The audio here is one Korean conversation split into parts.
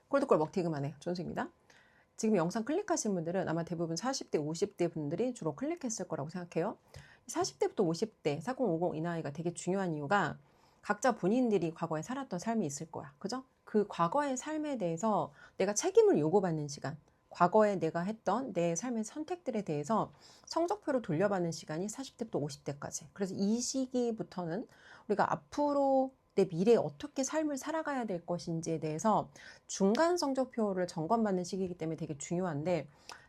콜드콜 먹튀그만해. 존수입니다. 지금 영상 클릭하신 분들은 아마 대부분 40대, 50대 분들이 주로 클릭했을 거라고 생각해요. 40대부터 50대, 4050 이 나이가 되게 중요한 이유가 각자 본인들이 과거에 살았던 삶이 있을 거야. 그죠? 그 과거의 삶에 대해서 내가 책임을 요구받는 시간, 과거에 내가 했던 내 삶의 선택들에 대해서 성적표로 돌려받는 시간이 40대부터 50대까지. 그래서 이 시기부터는 우리가 앞으로 내 미래에 어떻게 삶을 살아가야 될 것인지에 대해서 중간 성적표를 점검받는 시기이기 때문에 되게 중요한데,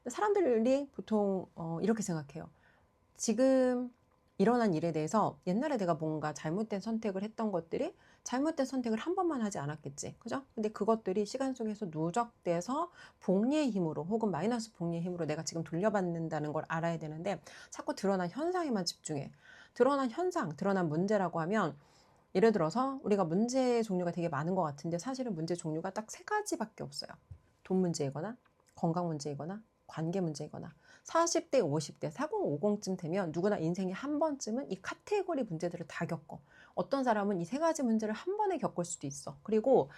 사람들이 보통 이렇게 생각해요. 지금 일어난 일에 대해서 옛날에 내가 뭔가 잘못된 선택을 했던 것들이 잘못된 선택을 한 번만 하지 않았겠지. 그죠? 근데 그것들이 시간 속에서 누적돼서 복리의 힘으로 혹은 마이너스 복리의 힘으로 내가 지금 돌려받는다는 걸 알아야 되는데, 자꾸 드러난 현상에만 집중해. 드러난 현상, 드러난 문제라고 하면, 예를 들어서 우리가 문제의 종류가 되게 많은 것 같은데 사실은 문제 종류가 딱 세 가지밖에 없어요. 돈 문제이거나 건강 문제이거나 관계 문제이거나. 40대, 50대, 4050쯤 되면 누구나 인생에 한 번쯤은 이 카테고리 문제들을 다 겪어. 어떤 사람은 이 세 가지 문제를 한 번에 겪을 수도 있어. 그리고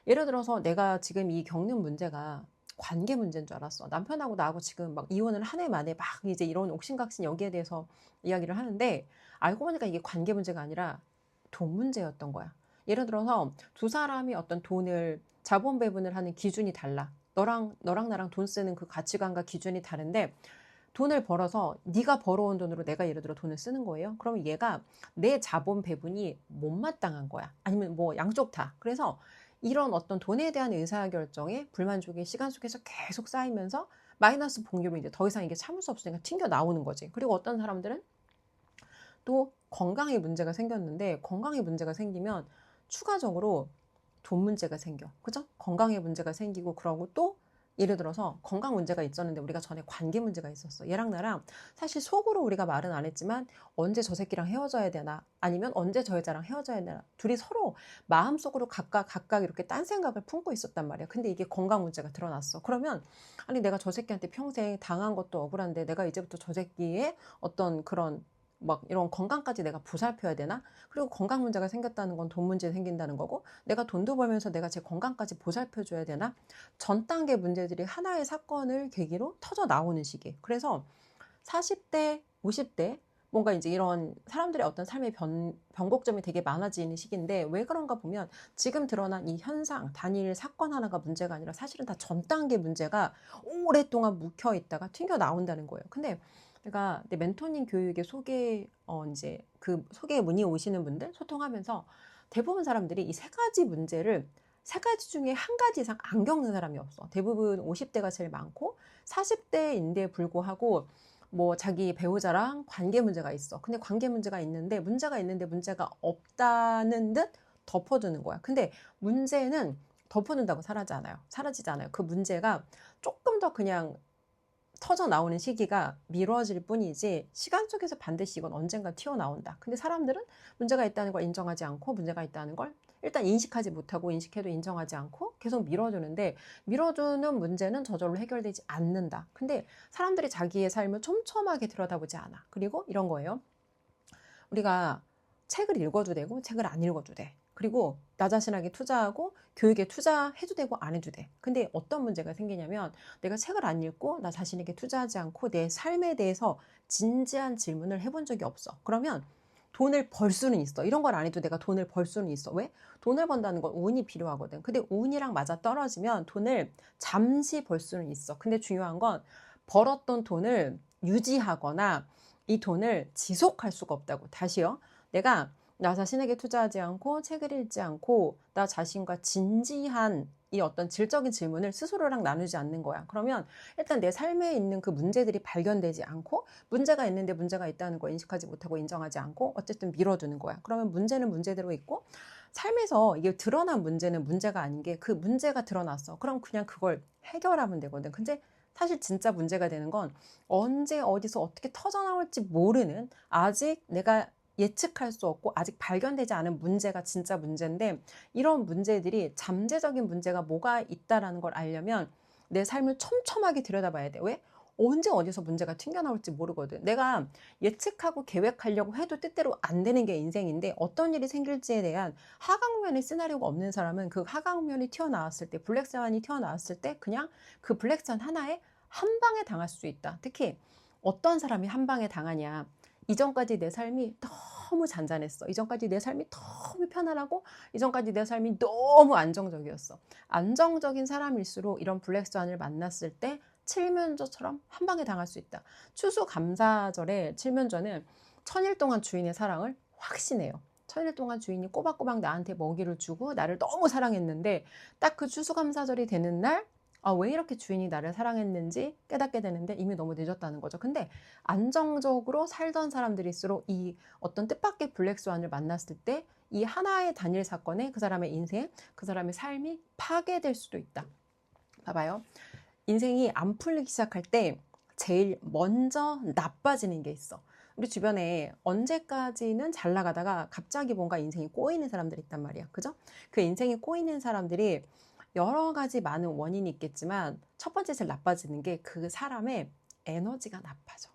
예를 들어서 내가 지금 이 겪는 문제가 관계 문제인 줄 알았어. 남편하고 나하고 지금 막 이혼을 한 해 만에 막 이제 이런 옥신각신 여기에 대해서 이야기를 하는데, 알고 보니까 이게 관계 문제가 아니라 돈 문제였던 거야. 예를 들어서 두 사람이 어떤 돈을 자본 배분을 하는 기준이 달라. 너랑 나랑 돈 쓰는 그 가치관과 기준이 다른데, 돈을 벌어서 네가 벌어온 돈으로 내가 예를 들어 돈을 쓰는 거예요. 그러면 얘가 내 자본 배분이 못마땅한 거야. 아니면 뭐 양쪽 다. 그래서 이런 어떤 돈에 대한 의사결정에 불만족이 시간 속에서 계속 쌓이면서 마이너스 복리로 이제 더 이상 이게 참을 수 없으니까 튕겨 나오는 거지. 그리고 어떤 사람들은 또 건강에 문제가 생겼는데, 건강에 문제가 생기면 추가적으로 돈 문제가 생겨. 그죠? 건강에 문제가 생기고, 그러고 또 예를 들어서 건강 문제가 있었는데 우리가 전에 관계 문제가 있었어. 얘랑 나랑 사실 속으로 우리가 말은 안 했지만 언제 저 새끼랑 헤어져야 되나, 아니면 언제 저 여자랑 헤어져야 되나, 둘이 서로 마음속으로 각각 이렇게 딴 생각을 품고 있었단 말이야. 근데 이게 건강 문제가 드러났어. 그러면 아니, 내가 저 새끼한테 평생 당한 것도 억울한데 내가 이제부터 저 새끼의 어떤 그런 막 이런 건강까지 내가 보살펴야 되나? 그리고 건강 문제가 생겼다는 건 돈 문제 생긴다는 거고, 내가 돈도 벌면서 내가 제 건강까지 보살펴줘야 되나? 전 단계 문제들이 하나의 사건을 계기로 터져 나오는 시기. 그래서 40대, 50대 뭔가 이제 이런 사람들의 어떤 삶의 변곡점이 되게 많아지는 시기인데, 왜 그런가 보면 지금 드러난 이 현상, 단일 사건 하나가 문제가 아니라 사실은 다 전 단계 문제가 오랫동안 묵혀 있다가 튕겨 나온다는 거예요. 근데 내가 내 멘토링 교육에 이제 그 소개 문의 오시는 분들 소통하면서 대부분 사람들이 이 세 가지 문제를 세 가지 중에 한 가지 이상 안 겪는 사람이 없어. 대부분 50대가 제일 많고 40대인데 불구하고 뭐 자기 배우자랑 관계 문제가 있어. 근데 관계 문제가 있는데 문제가 없다는 듯 덮어두는 거야. 근데 문제는 덮어둔다고 사라지지 않아요. 그 문제가 조금 더 그냥 터져 나오는 시기가 미뤄질 뿐이지, 시간 속에서 반드시 이건 언젠가 튀어나온다. 근데 사람들은 문제가 있다는 걸 인정하지 않고, 문제가 있다는 걸 일단 인식하지 못하고, 인식해도 인정하지 않고 계속 미뤄주는데, 미뤄주는 문제는 저절로 해결되지 않는다. 근데 사람들이 자기의 삶을 촘촘하게 들여다보지 않아. 그리고 이런 거예요. 우리가 책을 읽어도 되고 책을 안 읽어도 돼. 그리고 나 자신에게 투자하고 교육에 투자해도 되고 안 해도 돼. 근데 어떤 문제가 생기냐면, 내가 책을 안 읽고 나 자신에게 투자하지 않고 내 삶에 대해서 진지한 질문을 해본 적이 없어. 그러면 돈을 벌 수는 있어. 이런 걸 안 해도 내가 돈을 벌 수는 있어. 왜? 돈을 번다는 건 운이 필요하거든. 근데 운이랑 맞아 떨어지면 돈을 잠시 벌 수는 있어. 근데 중요한 건 벌었던 돈을 유지하거나 이 돈을 지속할 수가 없다고. 다시요. 내가 나 자신에게 투자하지 않고 책을 읽지 않고 나 자신과 진지한 이 어떤 질적인 질문을 스스로랑 나누지 않는 거야. 그러면 일단 내 삶에 있는 그 문제들이 발견되지 않고, 문제가 있는데 문제가 있다는 거 인식하지 못하고 인정하지 않고 어쨌든 밀어두는 거야. 그러면 문제는 문제대로 있고, 삶에서 이게 드러난 문제는 문제가 아닌 게, 그 문제가 드러났어. 그럼 그냥 그걸 해결하면 되거든. 근데 사실 진짜 문제가 되는 건 언제 어디서 어떻게 터져나올지 모르는, 아직 내가 예측할 수 없고 아직 발견되지 않은 문제가 진짜 문제인데, 이런 문제들이 잠재적인 문제가 뭐가 있다라는 걸 알려면 내 삶을 촘촘하게 들여다봐야 돼. 왜? 언제 어디서 문제가 튕겨나올지 모르거든. 내가 예측하고 계획하려고 해도 뜻대로 안 되는 게 인생인데 어떤 일이 생길지에 대한 하강면의 시나리오가 없는 사람은 그 하강면이 튀어나왔을 때, 블랙스완이 튀어나왔을 때 그냥 그 블랙스완 하나에 한 방에 당할 수 있다. 특히 어떤 사람이 한 방에 당하냐. 이전까지 내 삶이 너무 잔잔했어. 이전까지 내 삶이 너무 편안하고 이전까지 내 삶이 너무 안정적이었어. 안정적인 사람일수록 이런 블랙스완을 만났을 때 칠면조처럼 한 방에 당할 수 있다. 추수감사절에 칠면조는 천일 동안 주인의 사랑을 확신해요. 천일 동안 주인이 꼬박꼬박 나한테 먹이를 주고 나를 너무 사랑했는데 딱 그 추수감사절이 되는 날 왜 이렇게 주인이 나를 사랑했는지 깨닫게 되는데 이미 너무 늦었다는 거죠. 근데 안정적으로 살던 사람들일수록 이 어떤 뜻밖의 블랙스완을 만났을 때 이 하나의 단일 사건에 그 사람의 인생, 그 사람의 삶이 파괴될 수도 있다. 봐봐요. 인생이 안 풀리기 시작할 때 제일 먼저 나빠지는 게 있어. 우리 주변에 언제까지는 잘 나가다가 갑자기 뭔가 인생이 꼬이는 사람들이 있단 말이야. 그죠? 그 인생이 꼬이는 사람들이 여러 가지 많은 원인이 있겠지만 첫 번째 제일 나빠지는 게 그 사람의 에너지가 나빠져.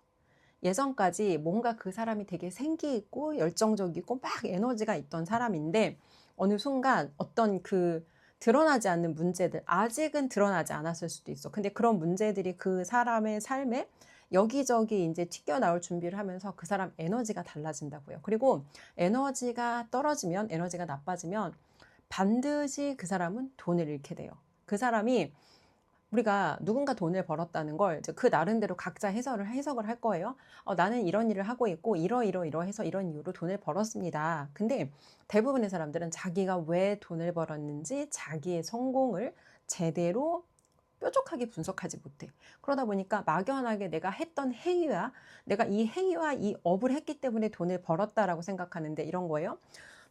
예전까지 뭔가 그 사람이 되게 생기 있고 열정적이고 막 에너지가 있던 사람인데 어느 순간 어떤 그 드러나지 않는 문제들, 아직은 드러나지 않았을 수도 있어. 근데 그런 문제들이 그 사람의 삶에 여기저기 이제 튀겨나올 준비를 하면서 그 사람 에너지가 달라진다고요. 그리고 에너지가 떨어지면, 에너지가 나빠지면 반드시 그 사람은 돈을 잃게 돼요. 그 사람이 우리가 누군가 돈을 벌었다는 걸 이제 그 나름대로 각자 해석을 할 거예요. 나는 이런 일을 하고 있고 이러해서 이런 이유로 돈을 벌었습니다. 근데 대부분의 사람들은 자기가 왜 돈을 벌었는지 자기의 성공을 제대로 뾰족하게 분석하지 못해. 그러다 보니까 막연하게 내가 했던 행위와 내가 이 행위와 이 업을 했기 때문에 돈을 벌었다라고 생각하는데 이런 거예요.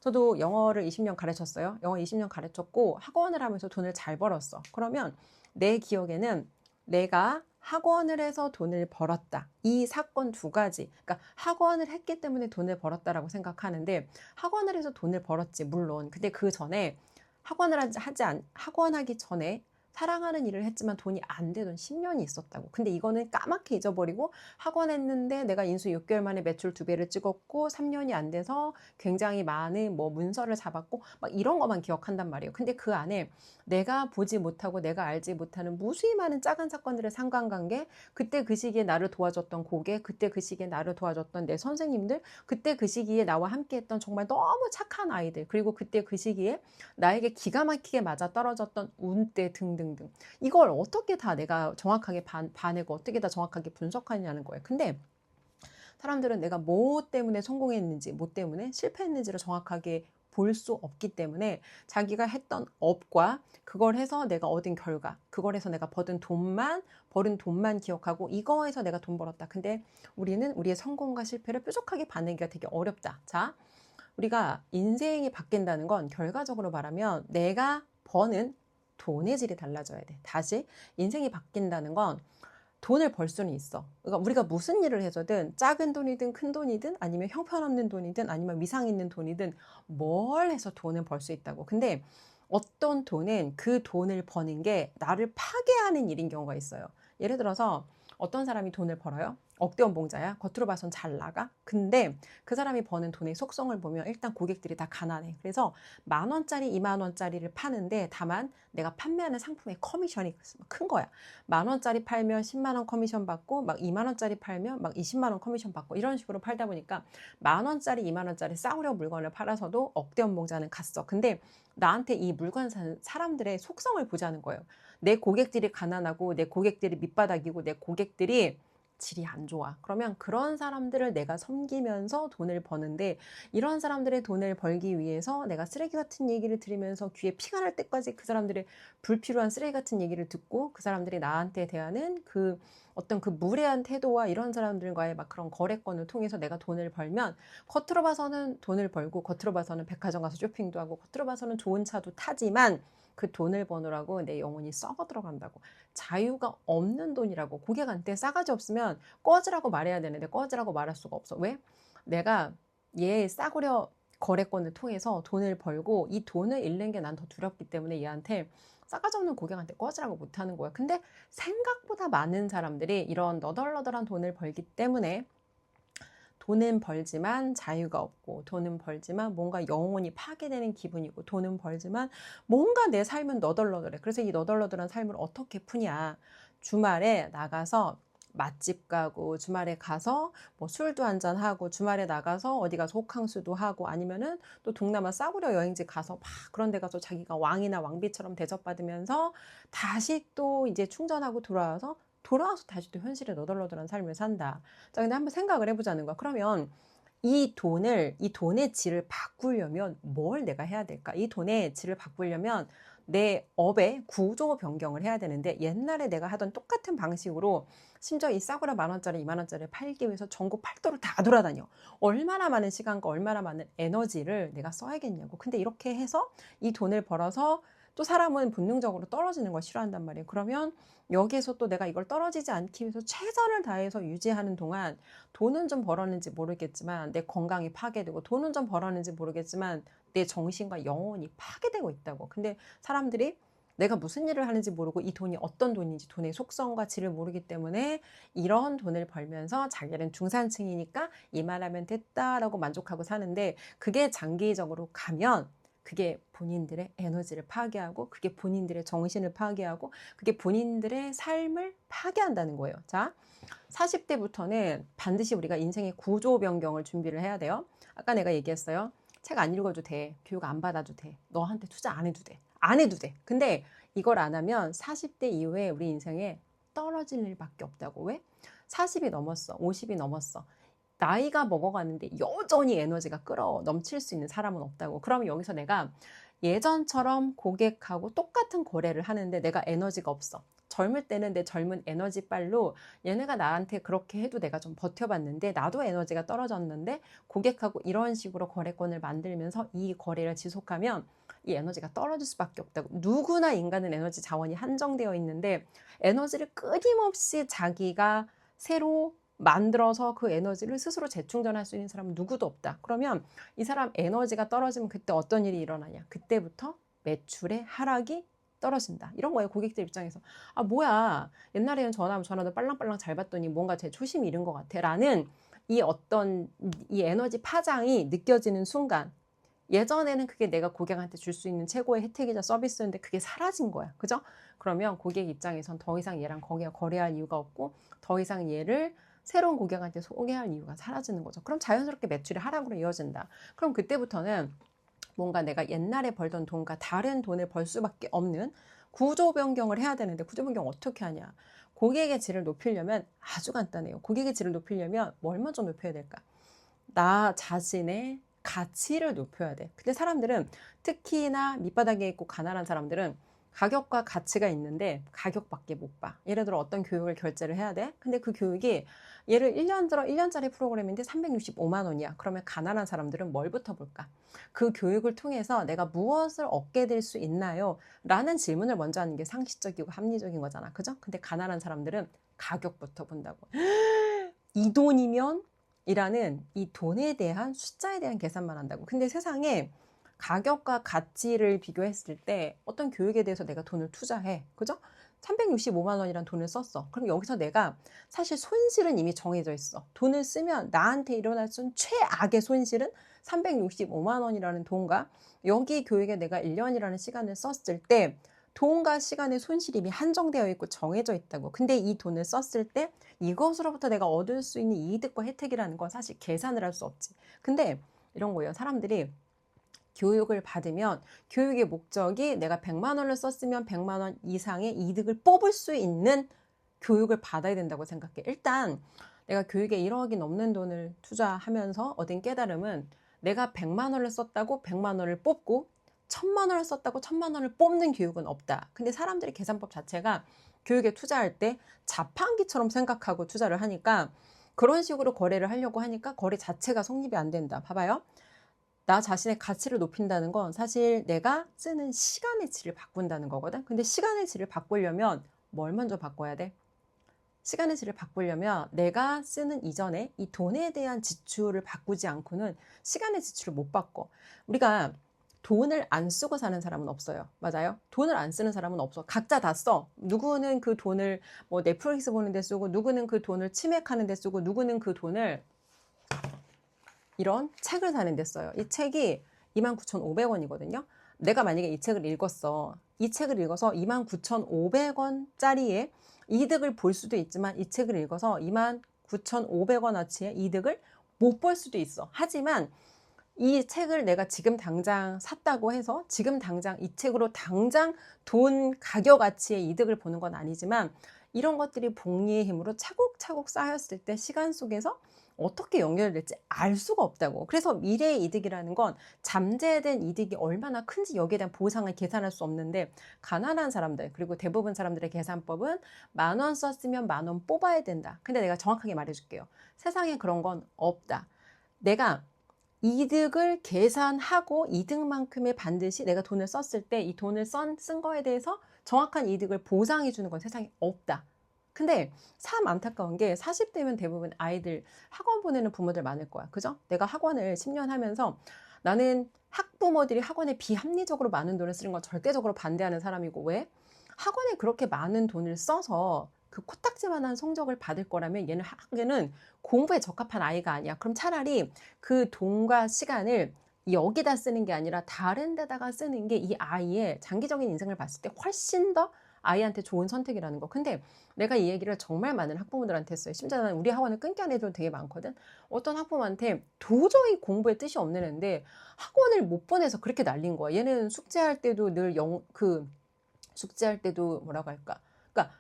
저도 영어를 20년 가르쳤어요. 영어 20년 가르쳤고 학원을 하면서 돈을 잘 벌었어. 그러면 내 기억에는 내가 학원을 해서 돈을 벌었다. 이 사건 두 가지. 그러니까 학원을 했기 때문에 돈을 벌었다라고 생각하는데 학원을 해서 돈을 벌었지 물론. 근데 그 전에 학원하기 전에 사랑하는 일을 했지만 돈이 안 되던 10년이 있었다고. 근데 이거는 까맣게 잊어버리고 학원 했는데 내가 인수 6개월 만에 매출 2배를 찍었고 3년이 안 돼서 굉장히 많은 뭐 문서를 잡았고 막 이런 것만 기억한단 말이에요. 근데 그 안에 내가 보지 못하고 내가 알지 못하는 무수히 많은 작은 사건들의 상관관계, 그때 그 시기에 나를 도와줬던 고객, 그때 그 시기에 나를 도와줬던 내 선생님들, 그때 그 시기에 나와 함께 했던 정말 너무 착한 아이들, 그리고 그때 그 시기에 나에게 기가 막히게 맞아 떨어졌던 운대 등등등. 이걸 어떻게 다 내가 정확하게 봐내고 어떻게 다 정확하게 분석하냐는 거예요. 근데 사람들은 내가 뭐 때문에 성공했는지, 뭐 때문에 실패했는지를 정확하게 볼 수 없기 때문에 자기가 했던 업과 그걸 해서 내가 얻은 결과, 그걸 해서 내가 버는 돈만 기억하고 이거에서 내가 돈 벌었다. 근데 우리는 우리의 성공과 실패를 뾰족하게 봐내기가 되게 어렵다. 자, 우리가 인생이 바뀐다는 건 결과적으로 말하면 내가 버는 돈의 질이 달라져야 돼. 다시 인생이 바뀐다는 건 돈을 벌 수는 있어. 그러니까 우리가 무슨 일을 해서든 작은 돈이든 큰 돈이든 아니면 형편없는 돈이든 아니면 위상 있는 돈이든 뭘 해서 돈을 벌 수 있다고. 근데 어떤 돈은 그 돈을 버는 게 나를 파괴하는 일인 경우가 있어요. 예를 들어서 어떤 사람이 돈을 벌어요? 억대원봉자야. 겉으로 봐선 잘 나가. 근데 그 사람이 버는 돈의 속성을 보면 일단 고객들이 다 가난해. 그래서 10,000원짜리, 20,000원짜리를 파는데 다만 내가 판매하는 상품의 커미션이 큰 거야. 10,000원짜리 팔면 10만원 커미션 받고 막 20,000원짜리 팔면 막 20만원 커미션 받고 이런 식으로 팔다 보니까 10,000원짜리, 20,000원짜리 싸구려 물건을 팔아서도 억대원봉자는 갔어. 근데 나한테 이 물건 사는 사람들의 속성을 보자는 거예요. 내 고객들이 가난하고 내 고객들이 밑바닥이고 내 고객들이 질이 안 좋아. 그러면 그런 사람들을 내가 섬기면서 돈을 버는데 이런 사람들의 돈을 벌기 위해서 내가 쓰레기 같은 얘기를 들으면서 귀에 피가 날 때까지 그 사람들의 불필요한 쓰레기 같은 얘기를 듣고 그 사람들이 나한테 대하는 그 어떤 그 무례한 태도와 이런 사람들과의 막 그런 거래권을 통해서 내가 돈을 벌면 겉으로 봐서는 돈을 벌고 겉으로 봐서는 백화점 가서 쇼핑도 하고 겉으로 봐서는 좋은 차도 타지만 그 돈을 버느라고 내 영혼이 썩어 들어간다고. 자유가 없는 돈이라고. 고객한테 싸가지 없으면 꺼지라고 말해야 되는데 꺼지라고 말할 수가 없어. 왜? 내가 얘 싸구려 거래권을 통해서 돈을 벌고 이 돈을 잃는 게 난 더 두렵기 때문에 얘한테 싸가지 없는 고객한테 꺼지라고 못하는 거야. 근데 생각보다 많은 사람들이 이런 너덜너덜한 돈을 벌기 때문에 돈은 벌지만 자유가 없고, 돈은 벌지만 뭔가 영혼이 파괴되는 기분이고, 돈은 벌지만 뭔가 내 삶은 너덜너덜해. 그래서 이 너덜너덜한 삶을 어떻게 푸냐. 주말에 나가서 맛집 가고, 주말에 가서 뭐 술도 한잔 하고, 주말에 나가서 어디 가서 호캉스도 하고, 아니면은 또 동남아 싸구려 여행지 가서 막 그런 데 가서 자기가 왕이나 왕비처럼 대접받으면서 다시 또 이제 충전하고 돌아와서 다시 또 현실에 너덜너덜한 삶을 산다. 자, 근데 한번 생각을 해보자는 거야. 그러면 이 돈의 질을 바꾸려면 뭘 내가 해야 될까? 이 돈의 질을 바꾸려면 내 업의 구조 변경을 해야 되는데, 옛날에 내가 하던 똑같은 방식으로 심지어 이 싸구려 10,000원짜리, 20,000원짜리 팔기 위해서 전국 팔도를 다 돌아다녀. 얼마나 많은 시간과 얼마나 많은 에너지를 내가 써야겠냐고. 근데 이렇게 해서 이 돈을 벌어서 또 사람은 본능적으로 떨어지는 걸 싫어한단 말이에요. 그러면 여기에서 또 내가 이걸 떨어지지 않기 위해서 최선을 다해서 유지하는 동안 돈은 좀 벌었는지 모르겠지만 내 건강이 파괴되고, 돈은 좀 벌었는지 모르겠지만 내 정신과 영혼이 파괴되고 있다고. 근데 사람들이 내가 무슨 일을 하는지 모르고 이 돈이 어떤 돈인지, 돈의 속성과 질을 모르기 때문에 이런 돈을 벌면서 자기는 중산층이니까 이만하면 됐다라고 만족하고 사는데, 그게 장기적으로 가면 그게 본인들의 에너지를 파괴하고, 그게 본인들의 정신을 파괴하고, 그게 본인들의 삶을 파괴한다는 거예요. 자, 40대부터는 반드시 우리가 인생의 구조 변경을 준비를 해야 돼요. 아까 내가 얘기했어요. 책 안 읽어도 돼. 교육 안 받아도 돼. 너한테 투자 안 해도 돼. 안 해도 돼. 근데 이걸 안 하면 40대 이후에 우리 인생에 떨어질 일밖에 없다고. 왜? 40이 넘었어. 50이 넘었어. 나이가 먹어가는데 여전히 에너지가 넘칠 수 있는 사람은 없다고. 그럼 여기서 내가 예전처럼 고객하고 똑같은 거래를 하는데 내가 에너지가 없어. 젊을 때는 내 젊은 에너지빨로 얘네가 나한테 그렇게 해도 내가 좀 버텨봤는데 나도 에너지가 떨어졌는데, 고객하고 이런 식으로 거래권을 만들면서 이 거래를 지속하면 이 에너지가 떨어질 수밖에 없다고. 누구나 인간은 에너지 자원이 한정되어 있는데 에너지를 끊임없이 자기가 새로 만들어서 그 에너지를 스스로 재충전할 수 있는 사람은 누구도 없다. 그러면 이 사람 에너지가 떨어지면 그때 어떤 일이 일어나냐? 그때부터 매출의 하락이 떨어진다. 이런 거예요. 고객들 입장에서. 아, 뭐야. 옛날에는 전화하면 전화도 빨랑빨랑 잘 받더니 뭔가 제 초심이 잃은 것 같아. 라는 이 에너지 파장이 느껴지는 순간, 예전에는 그게 내가 고객한테 줄 수 있는 최고의 혜택이자 서비스였는데 그게 사라진 거야. 그죠? 그러면 고객 입장에선 더 이상 얘랑 거래할 이유가 없고, 더 이상 얘를 새로운 고객한테 소개할 이유가 사라지는 거죠. 그럼 자연스럽게 매출이 하락으로 이어진다. 그럼 그때부터는 뭔가 내가 옛날에 벌던 돈과 다른 돈을 벌 수밖에 없는 구조 변경을 해야 되는데, 구조 변경 어떻게 하냐? 고객의 질을 높이려면 아주 간단해요. 고객의 질을 높이려면 뭘 먼저 높여야 될까? 나 자신의 가치를 높여야 돼. 근데 사람들은, 특히나 밑바닥에 있고 가난한 사람들은 가격과 가치가 있는데 가격밖에 못 봐. 예를 들어 어떤 교육을 결제를 해야 돼. 근데 그 교육이 예를 1년짜리 프로그램인데 365만 원이야. 그러면 가난한 사람들은 뭘부터 볼까? 그 교육을 통해서 내가 무엇을 얻게 될 수 있나요? 라는 질문을 먼저 하는 게 상식적이고 합리적인 거잖아. 그죠? 근데 가난한 사람들은 가격부터 본다고. 이 돈이면 이라는 이 돈에 대한, 숫자에 대한 계산만 한다고. 근데 세상에 가격과 가치를 비교했을 때 어떤 교육에 대해서 내가 돈을 투자해. 그죠? 365만 원이란 돈을 썼어. 그럼 여기서 내가 사실 손실은 이미 정해져 있어. 돈을 쓰면 나한테 일어날 수 있는 최악의 손실은 365만 원이라는 돈과, 여기 교육에 내가 1년이라는 시간을 썼을 때 돈과 시간의 손실이 이미 한정되어 있고 정해져 있다고. 근데 이 돈을 썼을 때 이것으로부터 내가 얻을 수 있는 이득과 혜택이라는 건 사실 계산을 할 수 없지. 근데 이런 거예요. 사람들이 교육을 받으면 교육의 목적이 내가 100만 원을 썼으면 100만 원 이상의 이득을 뽑을 수 있는 교육을 받아야 된다고 생각해. 일단 내가 교육에 1억이 넘는 돈을 투자하면서 얻은 깨달음은, 내가 100만 원을 썼다고 100만 원을 뽑고 1000만 원을 썼다고 1000만 원을 뽑는 교육은 없다. 근데 사람들이 계산법 자체가 교육에 투자할 때 자판기처럼 생각하고 투자를 하니까, 그런 식으로 거래를 하려고 하니까 거래 자체가 성립이 안 된다. 봐봐요. 나 자신의 가치를 높인다는 건 사실 내가 쓰는 시간의 질을 바꾼다는 거거든. 근데 시간의 질을 바꾸려면 뭘 먼저 바꿔야 돼? 시간의 질을 바꾸려면 내가 쓰는 이전에 이 돈에 대한 지출을 바꾸지 않고는 시간의 지출을 못 바꿔. 우리가 돈을 안 쓰고 사는 사람은 없어요. 맞아요? 돈을 안 쓰는 사람은 없어. 각자 다 써. 누구는 그 돈을 뭐 넷플릭스 보는 데 쓰고, 누구는 그 돈을 치맥하는 데 쓰고, 누구는 그 돈을 이런 책을 사는 데 써요. 이 책이 29,500원이거든요. 내가 만약에 이 책을 읽었어. 이 책을 읽어서 29,500원짜리의 이득을 볼 수도 있지만 이 책을 읽어서 29,500원어치의 이득을 못 볼 수도 있어. 하지만 이 책을 내가 지금 당장 샀다고 해서 지금 당장 이 책으로 당장 돈 가격 가치의 이득을 보는 건 아니지만 이런 것들이 복리의 힘으로 차곡차곡 쌓였을 때 시간 속에서 어떻게 연결될지 알 수가 없다고. 그래서 미래의 이득이라는 건 잠재된 이득이 얼마나 큰지 여기에 대한 보상을 계산할 수 없는데, 가난한 사람들 그리고 대부분 사람들의 계산법은 10,000원 썼으면 10,000원 뽑아야 된다. 근데 내가 정확하게 말해줄게요. 세상에 그런 건 없다. 내가 이득을 계산하고 이득만큼의 반드시 내가 돈을 썼을 때 이 돈을 쓴 거에 대해서 정확한 이득을 보상해 주는 건 세상에 없다. 근데 참 안타까운 게 40대면 대부분 아이들 학원 보내는 부모들 많을 거야. 그죠? 내가 학원을 10년 하면서 나는 학부모들이 학원에 비합리적으로 많은 돈을 쓰는 건 절대적으로 반대하는 사람이고, 왜? 학원에 그렇게 많은 돈을 써서 그 코딱지만한 성적을 받을 거라면 얘는 학교는 공부에 적합한 아이가 아니야. 그럼 차라리 그 돈과 시간을 여기다 쓰는 게 아니라 다른 데다가 쓰는 게 이 아이의 장기적인 인생을 봤을 때 훨씬 더 아이한테 좋은 선택이라는 거. 근데 내가 이 얘기를 정말 많은 학부모들한테 했어요. 심지어 나는 우리 학원을 끊게 한 애들도 되게 많거든. 어떤 학부모한테 도저히 공부에 뜻이 없는 애인데 학원을 못 보내서 그렇게 날린 거야. 얘는 숙제할 때도 늘 숙제할 때도 뭐라고 할까? 그러니까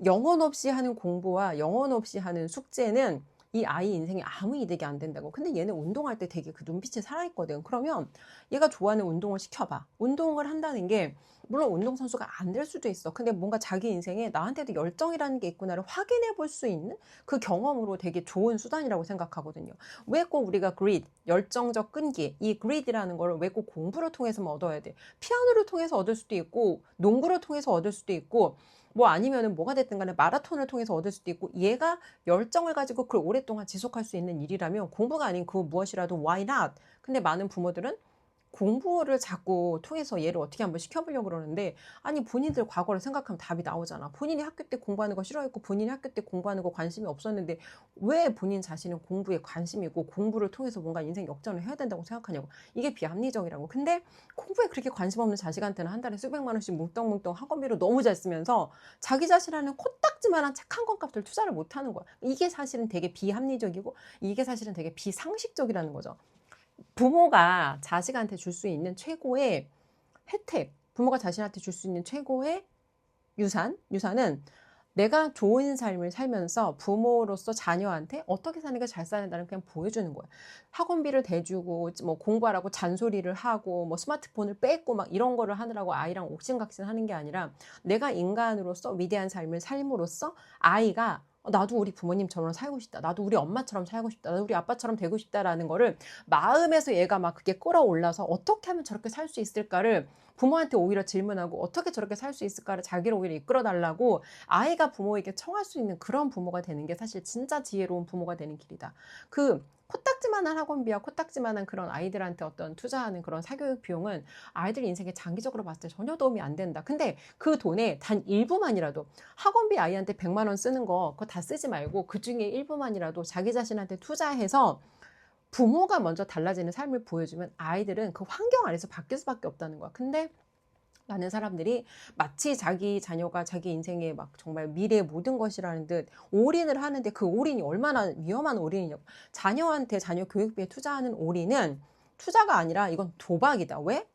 영혼 없이 하는 공부와 영혼 없이 하는 숙제는 이 아이 인생에 아무 이득이 안 된다고. 근데 얘는 운동할 때 되게 그 눈빛이 살아있거든. 그러면 얘가 좋아하는 운동을 시켜봐. 운동을 한다는 게 물론 운동선수가 안 될 수도 있어. 근데 뭔가 자기 인생에 나한테도 열정이라는 게 있구나를 확인해 볼 수 있는 그 경험으로 되게 좋은 수단이라고 생각하거든요. 왜 꼭 우리가 grit, 열정적 끈기, 이 grit이라는 걸 왜 꼭 공부를 통해서만 얻어야 돼? 피아노를 통해서 얻을 수도 있고, 농구를 통해서 얻을 수도 있고, 뭐 아니면은 뭐가 됐든 간에 마라톤을 통해서 얻을 수도 있고, 얘가 열정을 가지고 그걸 오랫동안 지속할 수 있는 일이라면 공부가 아닌 그 무엇이라도 why not? 근데 많은 부모들은 공부를 자꾸 통해서 얘를 어떻게 한번 시켜보려고 그러는데, 아니 본인들 과거를 생각하면 답이 나오잖아. 본인이 학교 때 공부하는 거 싫어했고 본인이 학교 때 공부하는 거 관심이 없었는데 왜 본인 자신은 공부에 관심이 있고 공부를 통해서 뭔가 인생 역전을 해야 된다고 생각하냐고. 이게 비합리적이라고. 근데 공부에 그렇게 관심 없는 자식한테는 한 달에 수백만 원씩 뭉뚱뭉뚱 학원비로 너무 잘 쓰면서 자기 자신하는 코딱지만한 책 한 권 값을 투자를 못하는 거야. 이게 사실은 되게 비합리적이고 이게 사실은 되게 비상식적이라는 거죠. 부모가 자식한테 줄 수 있는 최고의 혜택, 부모가 자신한테 줄 수 있는 최고의 유산은 내가 좋은 삶을 살면서 부모로서 자녀한테 어떻게 사는 게 잘 사는다는 그냥 보여주는 거야. 학원비를 대주고 뭐 공부하라고 잔소리를 하고 뭐 스마트폰을 뺏고 막 이런 거를 하느라고 아이랑 옥신각신 하는 게 아니라 내가 인간으로서 위대한 삶을 삶으로써 아이가 나도 우리 부모님처럼 살고 싶다. 나도 우리 엄마처럼 살고 싶다. 나도 우리 아빠처럼 되고 싶다라는 거를 마음에서 얘가 막 그게 끌어올라서 어떻게 하면 저렇게 살 수 있을까를 부모한테 오히려 질문하고 어떻게 저렇게 살 수 있을까를 자기를 오히려 이끌어 달라고 아이가 부모에게 청할 수 있는 그런 부모가 되는 게 사실 진짜 지혜로운 부모가 되는 길이다. 그 코딱지만한 학원비와 코딱지만한 그런 아이들한테 어떤 투자하는 그런 사교육 비용은 아이들 인생에 장기적으로 봤을 때 전혀 도움이 안 된다. 근데 그 돈의 단 일부만이라도 학원비 아이한테 100만 원 쓰는 거 그거 다 쓰지 말고 그 중에 일부만이라도 자기 자신한테 투자해서 부모가 먼저 달라지는 삶을 보여주면 아이들은 그 환경 안에서 바뀔 수밖에 없다는 거야. 근데 많은 사람들이 마치 자기 자녀가 자기 인생의 막 정말 미래의 모든 것이라는 듯 올인을 하는데 그 올인이 얼마나 위험한 올인이냐고. 자녀한테 자녀 교육비에 투자하는 올인은 투자가 아니라 이건 도박이다. 왜?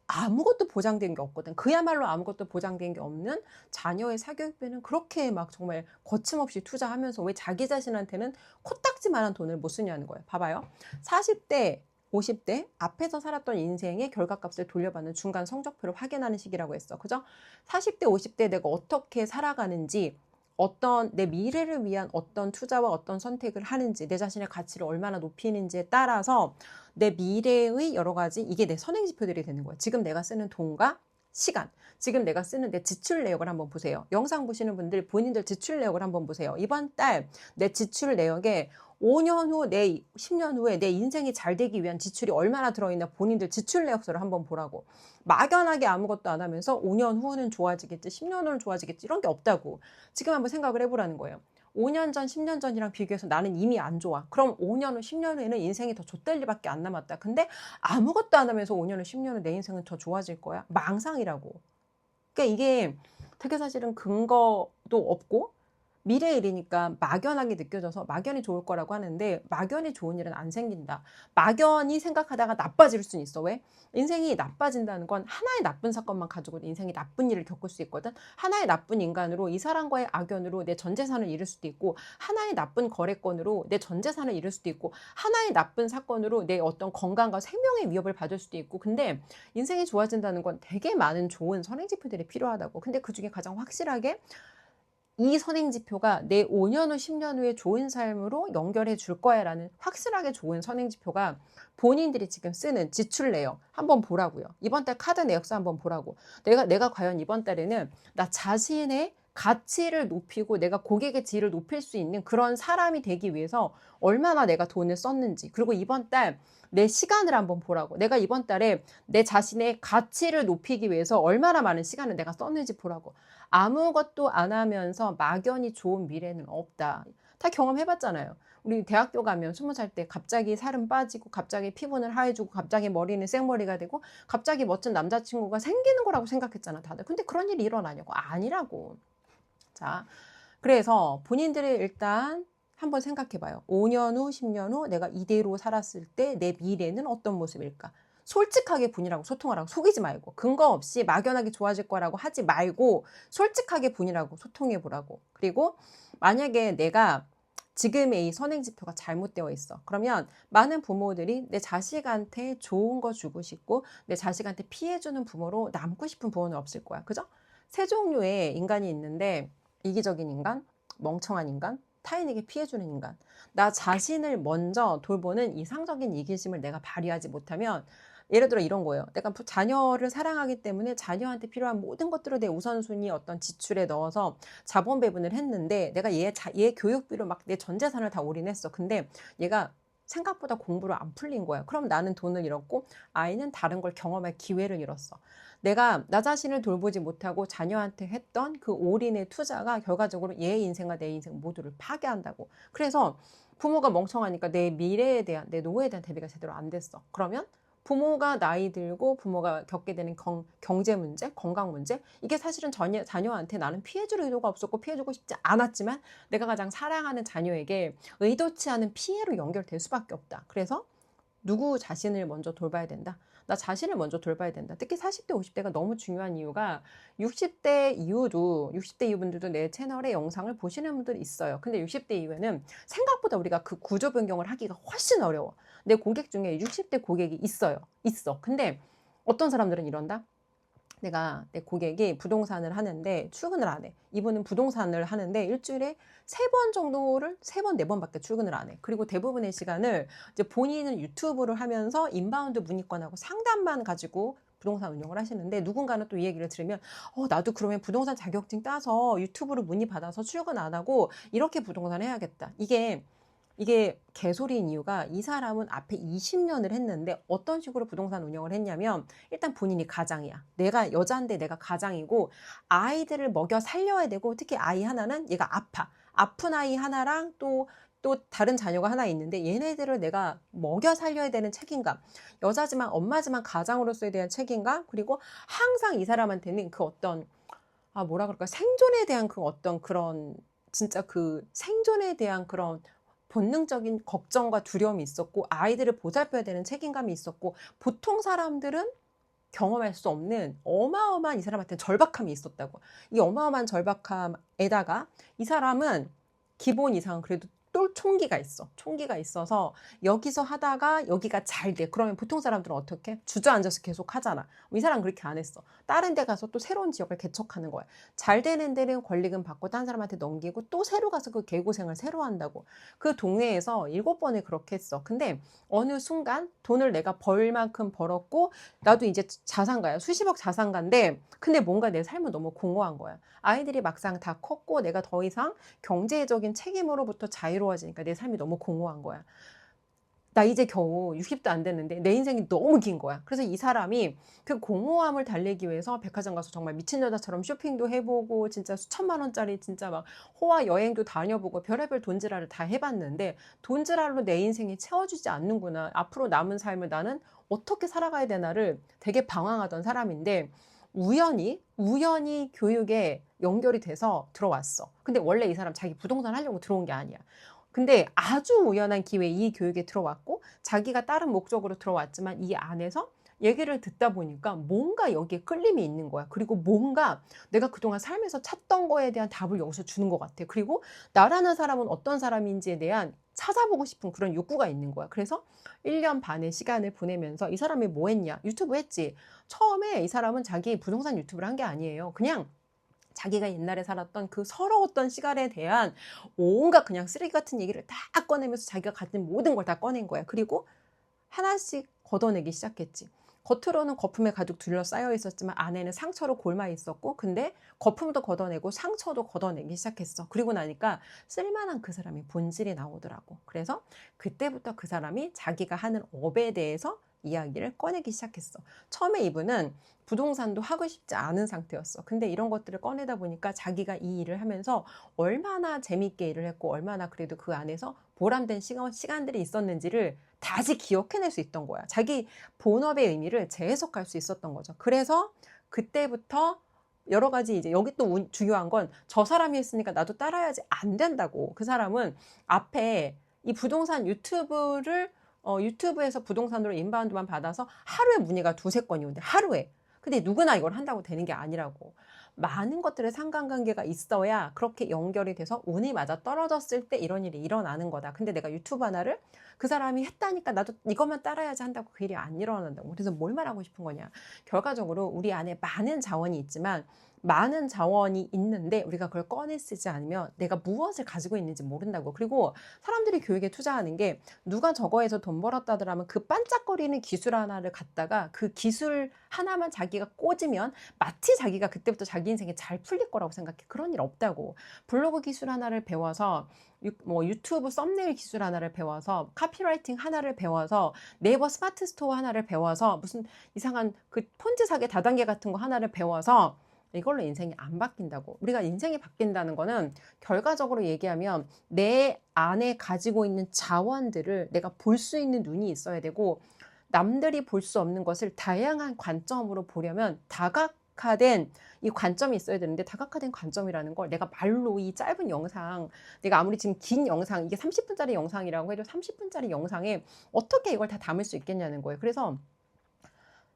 아무것도 보장된 게 없거든. 그야말로 아무것도 보장된 게 없는 자녀의 사교육비는 그렇게 막 정말 거침없이 투자하면서 왜 자기 자신한테는 코딱지만한 돈을 못 쓰냐는 거예요. 봐봐요. 40대 50대 앞에서 살았던 인생의 결과값을 돌려받는 중간 성적표를 확인하는 시기라고 했어. 그죠? 40대 50대 내가 어떻게 살아가는지, 어떤 내 미래를 위한 어떤 투자와 어떤 선택을 하는지, 내 자신의 가치를 얼마나 높이는지에 따라서 내 미래의 여러 가지, 이게 내 선행지표들이 되는 거야. 지금 내가 쓰는 돈과 시간. 지금 내가 쓰는 내 지출 내역을 한번 보세요. 영상 보시는 분들 본인들 지출 내역을 한번 보세요. 이번 달 내 지출 내역에 5년 후, 10년 후에 내 인생이 잘 되기 위한 지출이 얼마나 들어있나 본인들 지출 내역서를 한번 보라고. 막연하게 아무것도 안 하면서 5년 후는 좋아지겠지, 10년 후는 좋아지겠지 이런 게 없다고. 지금 한번 생각을 해보라는 거예요. 5년 전, 10년 전이랑 비교해서 나는 이미 안 좋아. 그럼 5년 후, 10년 후에는 인생이 더 좆될 리밖에 안 남았다. 근데 아무것도 안 하면서 5년 후, 10년 후 내 인생은 더 좋아질 거야? 망상이라고. 그러니까 이게 되게 사실은 근거도 없고 미래 일이니까 막연하게 느껴져서 막연히 좋을 거라고 하는데 막연히 좋은 일은 안 생긴다. 막연히 생각하다가 나빠질 수는 있어. 왜? 인생이 나빠진다는 건 하나의 나쁜 사건만 가지고 인생이 나쁜 일을 겪을 수 있거든. 하나의 나쁜 인간으로 이 사람과의 악연으로 내 전 재산을 잃을 수도 있고 하나의 나쁜 거래건으로 내 전 재산을 잃을 수도 있고 하나의 나쁜 사건으로 내 어떤 건강과 생명의 위협을 받을 수도 있고 근데 인생이 좋아진다는 건 되게 많은 좋은 선행지표들이 필요하다고. 근데 그중에 가장 확실하게 이 선행지표가 내 5년 후, 10년 후의 좋은 삶으로 연결해 줄 거야 라는 확실하게 좋은 선행지표가 본인들이 지금 쓰는 지출 내역 한번 보라고요. 이번 달 카드 내역서 한번 보라고. 내가 과연 이번 달에는 나 자신의 가치를 높이고 내가 고객의 질을 높일 수 있는 그런 사람이 되기 위해서 얼마나 내가 돈을 썼는지 그리고 이번 달 내 시간을 한번 보라고. 내가 이번 달에 내 자신의 가치를 높이기 위해서 얼마나 많은 시간을 내가 썼는지 보라고. 아무것도 안 하면서 막연히 좋은 미래는 없다. 다 경험해봤잖아요. 우리 대학교 가면 20살 때 갑자기 살은 빠지고 갑자기 피부는 하얘지고 갑자기 머리는 생머리가 되고 갑자기 멋진 남자친구가 생기는 거라고 생각했잖아 다들. 근데 그런 일이 일어나냐고. 아니라고. 자, 그래서 본인들이 일단 한번 생각해봐요. 5년 후, 10년 후 내가 이대로 살았을 때 내 미래는 어떤 모습일까? 솔직하게 본인하고 소통하라고. 속이지 말고 근거 없이 막연하게 좋아질 거라고 하지 말고 솔직하게 본인하고 소통해 보라고. 그리고 만약에 내가 지금의 이 선행지표가 잘못되어 있어. 그러면 많은 부모들이 내 자식한테 좋은 거 주고 싶고 내 자식한테 피해주는 부모로 남고 싶은 부모는 없을 거야. 그죠? 세 종류의 인간이 있는데 이기적인 인간, 멍청한 인간, 타인에게 피해주는 인간. 나 자신을 먼저 돌보는 이상적인 이기심을 내가 발휘하지 못하면 예를 들어 이런 거예요. 내가 자녀를 사랑하기 때문에 자녀한테 필요한 모든 것들을 내 우선순위 어떤 지출에 넣어서 자본 배분을 했는데 내가 얘 교육비로 막 내 전 재산을 다 올인했어. 근데 얘가 생각보다 공부를 안 풀린 거야. 그럼 나는 돈을 잃었고 아이는 다른 걸 경험할 기회를 잃었어. 내가 나 자신을 돌보지 못하고 자녀한테 했던 그 올인의 투자가 결과적으로 얘 인생과 내 인생 모두를 파괴한다고. 그래서 부모가 멍청하니까 내 미래에 대한 내 노후에 대한 대비가 제대로 안 됐어. 그러면 부모가 나이 들고 부모가 겪게 되는 경제 문제, 건강 문제 이게 사실은 자녀한테 나는 피해줄 의도가 없었고 피해주고 싶지 않았지만 내가 가장 사랑하는 자녀에게 의도치 않은 피해로 연결될 수밖에 없다. 그래서 누구 자신을 먼저 돌봐야 된다. 나 자신을 먼저 돌봐야 된다. 특히 40대, 50대가 너무 중요한 이유가 60대 이후분들도 내 채널의 영상을 보시는 분들이 있어요. 근데 60대 이후에는 생각보다 우리가 그 구조 변경을 하기가 훨씬 어려워. 내 고객 중에 60대 고객이 있어. 근데 어떤 사람들은 이런다? 내가 내 고객이 부동산을 하는데 출근을 안 해. 이분은 부동산을 하는데 일주일에 3번 정도를 3번, 4번밖에 출근을 안 해. 그리고 대부분의 시간을 이제 본인은 유튜브를 하면서 인바운드 문의권하고 상담만 가지고 부동산 운영을 하시는데 누군가는 또 이 얘기를 들으면 나도 그러면 부동산 자격증 따서 유튜브로 문의 받아서 출근 안 하고 이렇게 부동산 해야겠다. 이게 개소리인 이유가 이 사람은 앞에 20년을 했는데 어떤 식으로 부동산 운영을 했냐면 일단 본인이 가장이야. 내가 여자인데 내가 가장이고 아이들을 먹여 살려야 되고 특히 아이 하나는 얘가 아픈 아이 하나랑 또 다른 자녀가 하나 있는데 얘네들을 내가 먹여 살려야 되는 책임감. 여자지만 엄마지만 가장으로서에 대한 책임감. 그리고 항상 이 사람한테는 그 어떤 뭐라 그럴까 생존에 대한 그 어떤 그런 진짜 그 생존에 대한 그런 본능적인 걱정과 두려움이 있었고 아이들을 보살펴야 되는 책임감이 있었고 보통 사람들은 경험할 수 없는 어마어마한 이 사람한테는 절박함이 있었다고. 이 어마어마한 절박함에다가 이 사람은 기본 이상은 그래도 그리고 총기가 있어. 총기가 있어서 여기서 하다가 여기가 잘 돼. 그러면 보통 사람들은 어떻게? 주저앉아서 계속 하잖아. 이 사람 그렇게 안 했어. 다른 데 가서 또 새로운 지역을 개척하는 거야. 잘 되는 데는 권리금 받고 딴 사람한테 넘기고 또 새로 가서 그 개고생을 새로 한다고. 그 동네에서 7번을 그렇게 했어. 근데 어느 순간 돈을 내가 벌 만큼 벌었고 나도 이제 자산가야. 수십억 자산가인데 근데 뭔가 내 삶은 너무 공허한 거야. 아이들이 막상 다 컸고 내가 더 이상 경제적인 책임으로부터 자유로워지니까 내 삶이 너무 공허한 거야. 나 이제 겨우 60도 안 됐는데 내 인생이 너무 긴 거야. 그래서 이 사람이 그 공허함을 달래기 위해서 백화점 가서 정말 미친 여자처럼 쇼핑도 해보고 진짜 수천만 원짜리 진짜 막 호화 여행도 다녀보고 별의별 돈지랄을 다 해봤는데 돈지랄로 내 인생이 채워주지 않는구나. 앞으로 남은 삶을 나는 어떻게 살아가야 되나를 되게 방황하던 사람인데 우연히 교육에 연결이 돼서 들어왔어. 근데 원래 이 사람 자기 부동산 하려고 들어온 게 아니야. 근데 아주 우연한 기회에 이 교육에 들어왔고 자기가 다른 목적으로 들어왔지만 이 안에서 얘기를 듣다 보니까 뭔가 여기에 끌림이 있는 거야. 그리고 뭔가 내가 그동안 삶에서 찾던 거에 대한 답을 여기서 주는 것 같아. 그리고 나라는 사람은 어떤 사람인지에 대한 찾아보고 싶은 그런 욕구가 있는 거야. 그래서 1년 반의 시간을 보내면서 이 사람이 뭐 했냐? 유튜브 했지. 처음에 이 사람은 자기 부동산 유튜브를 한 게 아니에요. 그냥 자기가 옛날에 살았던 그 서러웠던 시간에 대한 온갖 그냥 쓰레기 같은 얘기를 다 꺼내면서 자기가 가진 모든 걸 다 꺼낸 거야. 그리고 하나씩 걷어내기 시작했지. 겉으로는 거품에 가득 둘러싸여 있었지만 안에는 상처로 골마 있었고 근데 거품도 걷어내고 상처도 걷어내기 시작했어. 그리고 나니까 쓸만한 그 사람이 본질이 나오더라고. 그래서 그때부터 그 사람이 자기가 하는 업에 대해서 이야기를 꺼내기 시작했어. 처음에 이분은 부동산도 하고 싶지 않은 상태였어. 근데 이런 것들을 꺼내다 보니까 자기가 이 일을 하면서 얼마나 재밌게 일을 했고 얼마나 그래도 그 안에서 보람된 시간들이 있었는지를 다시 기억해낼 수 있던 거야. 자기 본업의 의미를 재해석할 수 있었던 거죠. 그래서 그때부터 여러 가지 이제 여기 또 중요한 건 저 사람이 했으니까 나도 따라야지 안 된다고. 그 사람은 앞에 이 부동산 유튜브에서 부동산으로 인바운드만 받아서 하루에 문의가 2-3건이 오는데 하루에. 근데 누구나 이걸 한다고 되는 게 아니라고. 많은 것들의 상관관계가 있어야 그렇게 연결이 돼서 운이 맞아 떨어졌을 때 이런 일이 일어나는 거다. 근데 내가 유튜브 하나를 그 사람이 했다니까 나도 이것만 따라야지 한다고 그 일이 안 일어난다고. 그래서 뭘 말하고 싶은 거냐. 결과적으로 우리 안에 많은 자원이 있지만 많은 자원이 있는데 우리가 그걸 꺼내 쓰지 않으면 내가 무엇을 가지고 있는지 모른다고. 그리고 사람들이 교육에 투자하는 게 누가 저거에서 돈 벌었다더라면 그 반짝거리는 기술 하나를 갖다가 그 기술 하나만 자기가 꽂으면 마치 자기가 그때부터 자기 인생이 잘 풀릴 거라고 생각해. 그런 일 없다고. 블로그 기술 하나를 배워서 유튜브 썸네일 기술 하나를 배워서 카피라이팅 하나를 배워서 네이버 스마트 스토어 하나를 배워서 무슨 이상한 그 폰트 사기 다단계 같은 거 하나를 배워서 이걸로 인생이 안 바뀐다고. 우리가 인생이 바뀐다는 거는 결과적으로 얘기하면 내 안에 가지고 있는 자원들을 내가 볼 수 있는 눈이 있어야 되고 남들이 볼 수 없는 것을 다양한 관점으로 보려면 다각화된 이 관점이 있어야 되는데 다각화된 관점이라는 걸 내가 말로 이 짧은 영상 내가 아무리 지금 긴 영상 이게 30분짜리 영상이라고 해도 30분짜리 영상에 어떻게 이걸 다 담을 수 있겠냐는 거예요. 그래서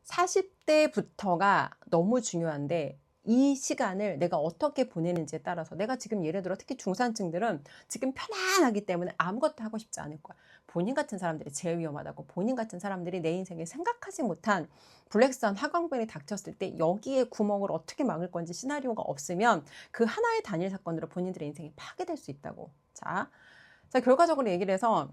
40대부터가 너무 중요한데 이 시간을 내가 어떻게 보내는지에 따라서 내가 지금 예를 들어 특히 중산층들은 지금 편안하기 때문에 아무것도 하고 싶지 않을 거야. 본인 같은 사람들이 제일 위험하다고. 본인 같은 사람들이 내 인생에 생각하지 못한 블랙스완 하강변이 닥쳤을 때 여기에 구멍을 어떻게 막을 건지 시나리오가 없으면 그 하나의 단일 사건으로 본인들의 인생이 파괴될 수 있다고. 자, 결과적으로 얘기를 해서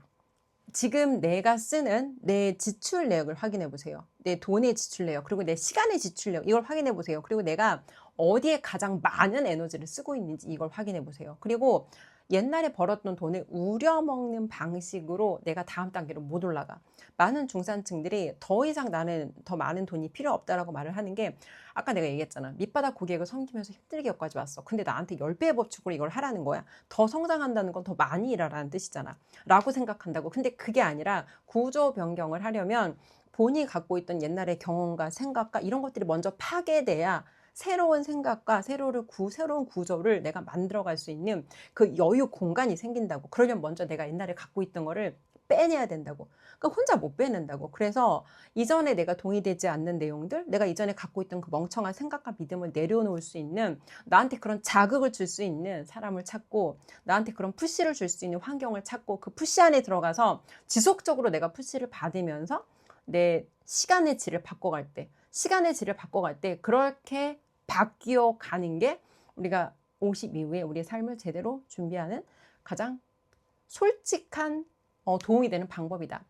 지금 내가 쓰는 내 지출 내역을 확인해 보세요. 내 돈의 지출 내역, 그리고 내 시간의 지출 내역, 이걸 확인해 보세요. 그리고 내가 어디에 가장 많은 에너지를 쓰고 있는지 이걸 확인해 보세요. 그리고 옛날에 벌었던 돈을 우려먹는 방식으로 내가 다음 단계로 못 올라가. 많은 중산층들이 더 이상 나는 더 많은 돈이 필요 없다라고 말을 하는 게 아까 내가 얘기했잖아. 밑바닥 고객을 섬기면서 힘들게 여기까지 왔어. 근데 나한테 10배의 법칙으로 이걸 하라는 거야. 더 성장한다는 건 더 많이 일하라는 뜻이잖아. 라고 생각한다고. 근데 그게 아니라 구조 변경을 하려면 본인이 갖고 있던 옛날의 경험과 생각과 이런 것들이 먼저 파괴돼야 새로운 생각과 새로운 구조를 내가 만들어갈 수 있는 그 여유 공간이 생긴다고. 그러려면 먼저 내가 옛날에 갖고 있던 거를 빼내야 된다고. 그러니까 혼자 못 빼낸다고. 그래서 이전에 내가 동의되지 않는 내용들, 내가 이전에 갖고 있던 그 멍청한 생각과 믿음을 내려놓을 수 있는, 나한테 그런 자극을 줄 수 있는 사람을 찾고, 나한테 그런 푸시를 줄 수 있는 환경을 찾고, 그 푸시 안에 들어가서 지속적으로 내가 푸시를 받으면서 내 시간의 질을 바꿔갈 때 그렇게 바뀌어 가는 게 우리가 50 이후에 우리의 삶을 제대로 준비하는 가장 솔직한 도움이 되는 방법이다.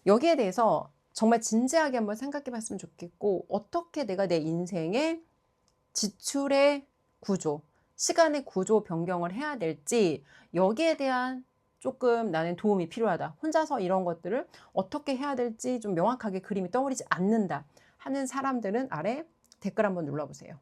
여기에 대해서 정말 진지하게 한번 생각해 봤으면 좋겠고, 어떻게 내가 내 인생의 지출의 구조, 시간의 구조 변경을 해야 될지, 여기에 대한 조금 나는 도움이 필요하다. 혼자서 이런 것들을 어떻게 해야 될지 좀 명확하게 그림이 떠오르지 않는다 하는 사람들은 아래 댓글 한번 눌러보세요.